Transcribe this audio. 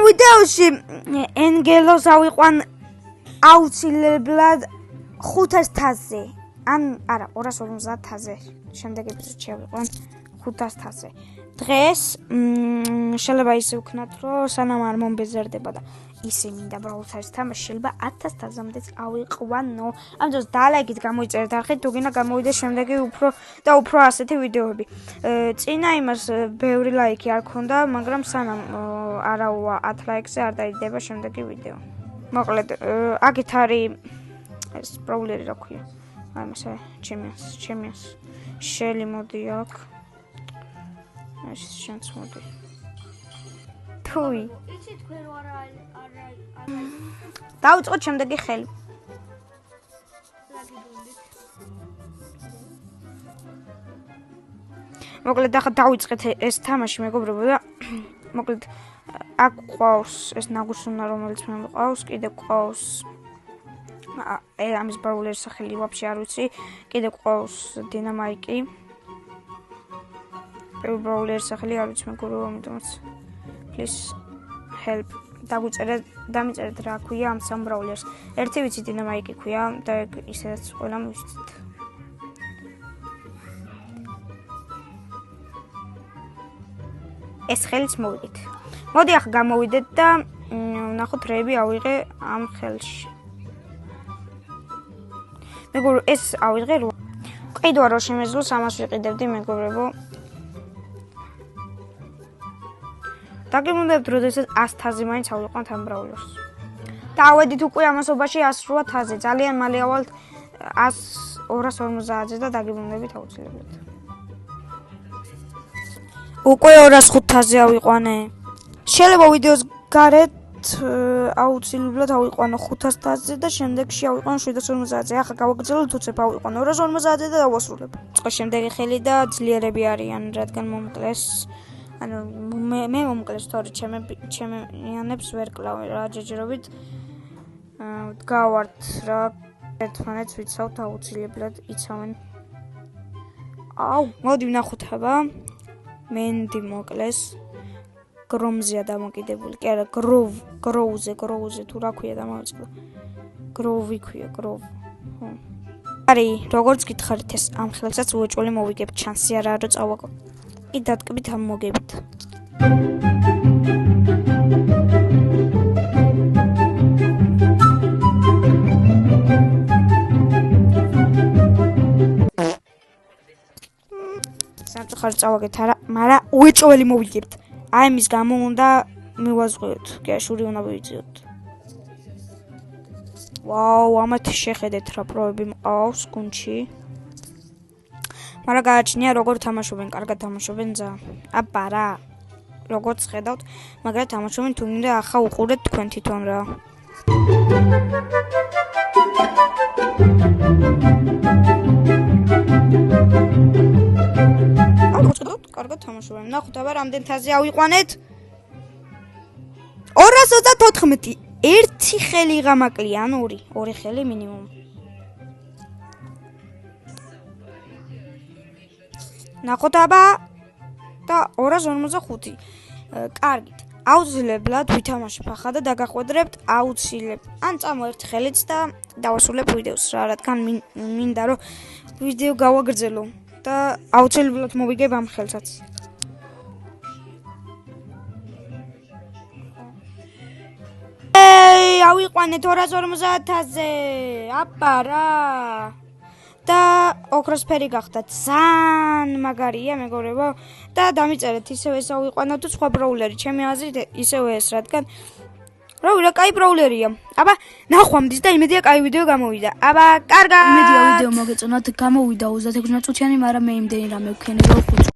ვიდეოში ენგელოს ავიყვან აუცილებლად 500-ზე. ან არა 250-ზე. შემდეგ ეპიზოდში ავიყვან 500-ზე. დღეს შეიძლება ისე ვქნათ, რომ სანამ არ მომბეზერდება და ისე მინდა ბრაულსტარის თამაში შეიძლება 1000-მდეც ავიყვანო. ამ დროს დალაიქით გამოიწერეთ არხით, თუ გინდა გამოვიდეს შემდეგი უფრო ასეთი ვიდეოები. წინა იმას ბევრი ლაიქი არ ქონდა, მაგრამ სანამ არაუვა 10 ლაიქზე არ დაიდება შემდეგი ვიდეო. მოკლედ, აქეთ არის ეს ბრაულერი რა ქვია. აი მასე ჩემს შელი მოდი აქ. ეს შენც მოდი. თუი. იცი თქვენ არა დავიწყოთ შემდეგი ხელი. მოკლედ ახლა დავიწყეთ ეს თამაში მეგობრებო და მოკლედ აქ ყავს ეს ნაგუსუნა რომელიც მე მყავს, კიდე ყავს ამის ბრაულერის სახელი ვაფშე არ ვიცი, კიდე ყავს დინამაიკი. ბრაულერის სახელი არ ვიცი მეგობრებო, ამიტომაც please help დამიწერეთ რა ქვია ამ სამ ბრაულერს. ერთი ვიცი დინამაიკი ქვია და ისედაც ყველამ ვიცით. ეს ხელიც მოვიდეთ. მოდი ახლა გამოვიდეთ და ვნახოთ რეები ავიღე ამ ხელში. მეგობრებო, ეს ავიღე რო. ყიდვა რო შემეძლოს ამას ვიყიდებდი მეგობრებო. დაგიმუნდებთ, როდესაც 100-ზე მაინც ავიყვანთ ამ ბრაულერს. დავედით უკვე ამასობაში 108-ზე. ძალიან მალე ავალთ 250-ზე და დაგიმუნდებით აუცილებლად. უკვე 205-ზე ავიყვანე. შეიძლება ვიდეოს გარეთ აუცილებლად ავიყვანო 500-ზე და შემდეგში ავიყვანო 750-ზე. ახლა გავაგრძელოთ უცებ ავიყვანო 250-ზე და დავასრულებ. წყო შემდეგი ხელი და ძლიერები არიან, რადგან მომკლეს. ანუ მე მომკლეს თორე ჩემიანებს ვერ კლავ რა ჯეჯერობით. დგავართ რა ერთმანეთს ვიცავთ აუცილებლად იცავენ. აუ, მოდი ვნახოთ აბა. მენდი მოკლეს. გრომზეა დამოკიდებული. კი არა, გროუზე თუ რა ქვია დამავიწყდა. გროვი ქვია, გროვ. ხო. არის, როგორც გითხარით ეს ამ ხელსაც უეჭველი მოვიგებ, ჩანსი არა რომ წავაკო. კი დატკბით ამ მოგებით. სამწუხაროდ წავაგეთ არა, მაგრამ უეჭველი მოვიგებთ. აი მის გამო უნდა მივაზღვიოთ. კი შური უნდა ვიძიოთ. ვაუ, ამათი შეხედეთ რა პროები მყავს გუნდში. მაგრამ გააჩნია როგორ თამაშობენ, კარგად თამაშობენ ძა. აბა რა. როგორც ხედავთ, მაგრამ თამაშობენ თუ მინდა ახლა უყურეთ თქვენ თვითონ რა. კარგად თამაშობენ. ნახოთ აბა რამდენ თაზე ავიყვანეთ? 234. ერთი ხელი ღამაკლია, ან ორი ხელი მინიმუმ. ნახოთ აბა და 255. კარგით. აუცილებლად ვითამაშებ ახლა და დაგახვედრებთ აუცილებლად. ან წამოერთ ხელიც და დავასრულებ ვიდეოს რა, რადგან მინდა რომ ვიდეო გავაგრძელო და აუცილებლად მოვიგებ ამ ხელსაც. ავიყვანეთ 250-ზე. აბა რა. და ოქროსფერი გახდა. ძალიან მაგარია მეგობრებო და დამიწერეთ ისევ ეს ავიყვანოთ თუ სხვა ბრაულერი. ჩემი აზრით ისევ ეს, რადგან რა კაი ბრაულერია. აბა ნახვამდის და იმედია კაი ვიდეო გამოვიდა. აბა კარგად. იმედია ვიდეო მოგეწონათ. გამოვიდა 36 წუთიანი, მაგრამ მე იმდენი რამე ვქენი რომ